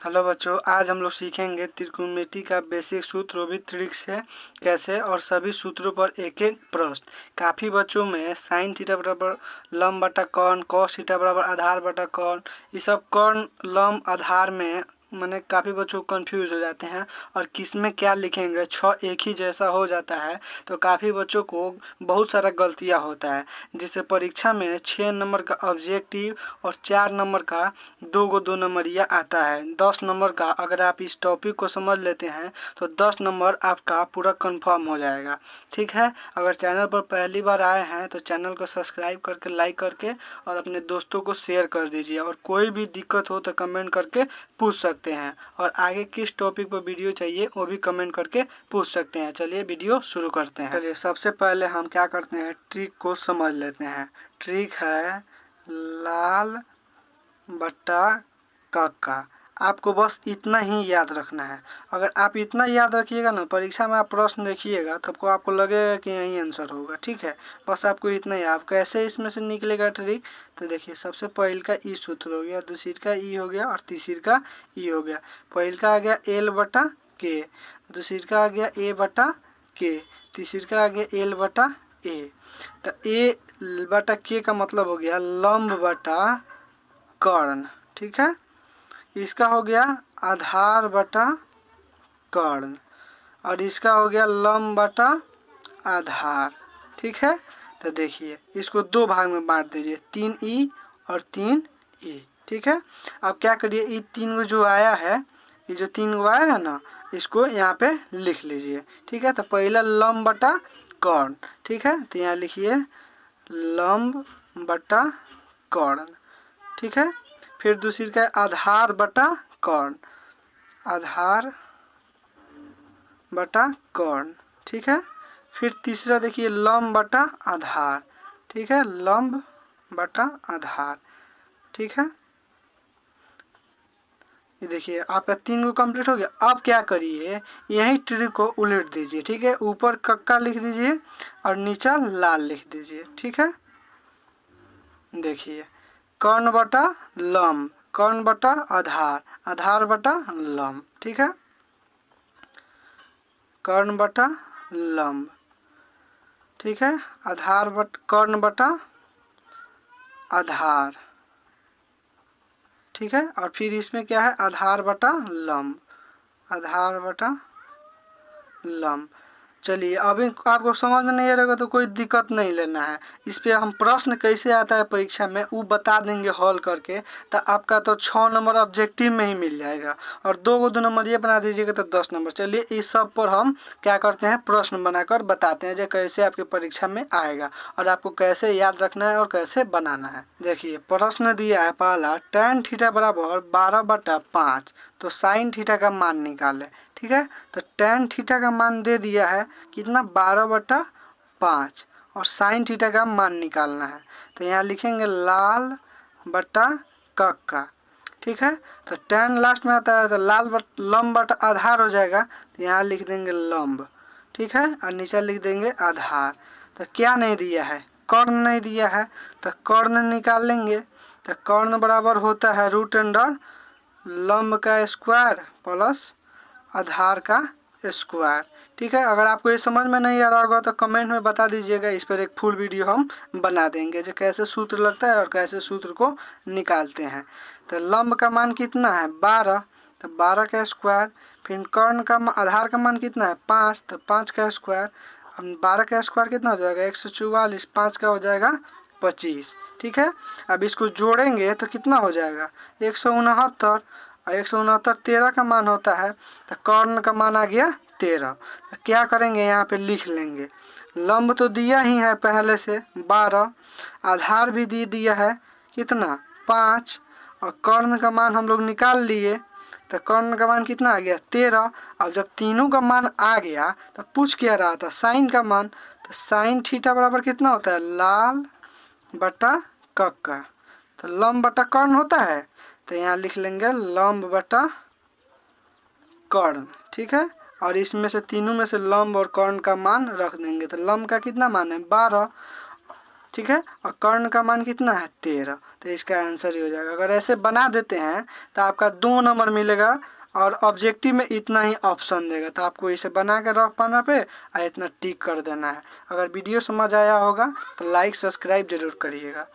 Hello बच्चों, आज हम लोग सीखेंगे त्रिकोणमिति का बेसिक सूत्र, वो भी ट्रिक से कैसे, और सभी सूत्रों पर एक एक प्रश्न। काफ़ी बच्चों में साइन थीटा बराबर लंब बटा कर्ण, कॉस थीटा बराबर आधार बटा कर्ण, ये सब कर्ण लंब आधार में मैंने काफ़ी बच्चों कंफ्यूज हो जाते हैं और किस में क्या लिखेंगे, छः एक ही जैसा हो जाता है। तो काफ़ी बच्चों को बहुत सारा गलतियाँ होता है, जिससे परीक्षा में 6 नंबर का ऑब्जेक्टिव और 4 नंबर का 2 नंबरिया आता है। 10 नंबर का अगर आप इस टॉपिक को समझ लेते हैं तो 10 नंबर आपका पूरा कंफर्म हो जाएगा। ठीक है, अगर चैनल पर पहली बार आए हैं तो चैनल को सब्सक्राइब करके, लाइक करके और अपने दोस्तों को शेयर कर दीजिए। और कोई भी दिक्कत हो तो कमेंट करके पूछ सकते हैं, और आगे किस टॉपिक पर वीडियो चाहिए वो भी कमेंट करके पूछ सकते हैं। चलिए वीडियो शुरू करते हैं। चलिए सबसे पहले हम क्या करते हैं, ट्रिक को समझ लेते हैं। ट्रिक है लाल बटा कक्का। आपको बस इतना ही याद रखना है। अगर आप इतना याद रखिएगा ना, परीक्षा में आप प्रश्न देखिएगा तो आपको लगेगा कि यही आंसर होगा। ठीक है, बस आपको इतना ही। आप कैसे इसमें से निकलेगा ट्रिक, तो देखिए सबसे पहले का ई सूत्र हो गया, दूसरी का ई हो गया और तीसरी का ई हो गया। पहले का आ गया एल बटा के, दूसरी का आ गया ए बटा के, तीसरी का आ गया एल बटा ए। तो ए बटा के का मतलब हो गया लंब बटा कर्ण। ठीक है, इसका हो गया आधार बटा कर्ण, और इसका हो गया लंब बटा आधार। ठीक है, तो देखिए इसको दो भाग में बांट दीजिए, 3 ई और 3 ई। ठीक है, अब क्या करिए, ये 3 जो आया है, ये जो 3 आया है ना, इसको यहाँ पे लिख लीजिए। ठीक है, तो पहला लंब बटा कर्ण। ठीक है, तो यहाँ लिखिए लंब बटा कर्ण। ठीक है, फिर दूसरी का आधार बटा कर्ण, आधार बटा कर्ण। ठीक है, फिर तीसरा देखिए लंब बटा आधार। ठीक है, लंब बटा आधार। ठीक है, ये देखिए आपका 3 को कंप्लीट हो गया। अब क्या करिए, यही ट्रिक को उलट दीजिए। ठीक है, ऊपर कक्का लिख दीजिए और नीचे लाल लिख दीजिए। ठीक है, देखिए कर्ण बटा लंब, कर्ण बटा आधार, आधार बटा लंब। ठीक है, कर्ण बटा लंब। ठीक है, आधार बट कर्ण बटा आधार। ठीक है, और फिर इसमें क्या है, आधार बटा लंब, आधार बटा लंब। चलिए अभी आपको समझ में नहीं आ रहेगा तो कोई दिक्कत नहीं लेना है। इस पे हम प्रश्न कैसे आता है परीक्षा में वो बता देंगे हॉल करके, तो आपका तो 6 नंबर ऑब्जेक्टिव में ही मिल जाएगा, और 2 नंबर ये बना दीजिएगा तो 10 नंबर। चलिए इस सब पर हम क्या करते हैं, प्रश्न बनाकर बताते हैं जो कैसे आपके परीक्षा में आएगा और आपको कैसे याद रखना है और कैसे बनाना है। देखिए प्रश्न दिया है पहला, tan थीटा बराबर 12/5, तो साइन थीटा का मान निकाले। ठीक है, तो tan थीटा का मान दे दिया है कितना, 12/5, और साइन थीटा का मान निकालना है। तो यहाँ लिखेंगे लाल बटा कक्का। ठीक है, तो tan लास्ट में आता है तो लंब बटा आधार हो जाएगा, तो यहाँ लिख देंगे लंब। ठीक है, और नीचे लिख देंगे आधार। तो क्या नहीं दिया है, कर्ण नहीं दिया है, तो कर्ण निकाल लेंगे। तो कर्ण बराबर होता है √अंडर लंब का स्क्वायर प्लस आधार का स्क्वायर। ठीक है, अगर आपको ये समझ में नहीं आ रहा होगा तो कमेंट में बता दीजिएगा, इस पर एक फुल वीडियो हम बना देंगे जो कैसे सूत्र लगता है और कैसे सूत्र को निकालते हैं। तो लंब का मान कितना है 12, तो 12 का स्क्वायर, फिर कर्ण का आधार का मान कितना है 5, तो 5 का स्क्वायर। अब 12 का स्क्वायर कितना हो जाएगा 144, 5 का हो जाएगा 25। ठीक है, अब इसको जोड़ेंगे तो कितना हो जाएगा 169, और 169 13 का मान होता है, तो कर्ण का मान आ गया 13। तो क्या करेंगे यहाँ पे लिख लेंगे, लंब तो दिया ही है पहले से 12, आधार भी दे दिया है कितना 5, और कर्ण का मान हम लोग निकाल लिए, तो कर्ण का मान कितना आ गया 13। अब जब तीनों का मान आ गया तो पूछ क्या रहा था, साइन का मान, तो साइन थीटा बराबर कितना होता है लाल बटा कक्का। तो लंब बटा कर्ण होता है, तो यहाँ लिख लेंगे लंब बटा कर्ण। ठीक है, और इसमें से तीनों में से लंब और कर्ण का मान रख देंगे। तो लंब का कितना मान है 12, ठीक है। और कर्ण का मान कितना है 13, तो इसका आंसर ही हो जाएगा। अगर ऐसे बना देते हैं तो आपका 2 नंबर मिलेगा और ऑब्जेक्टिव में इतना ही ऑप्शन देगा, तो आपको इसे बना के रख पाना पे और इतना टिक कर देना है। अगर वीडियो समझ आया होगा तो लाइक सब्सक्राइब जरूर करिएगा।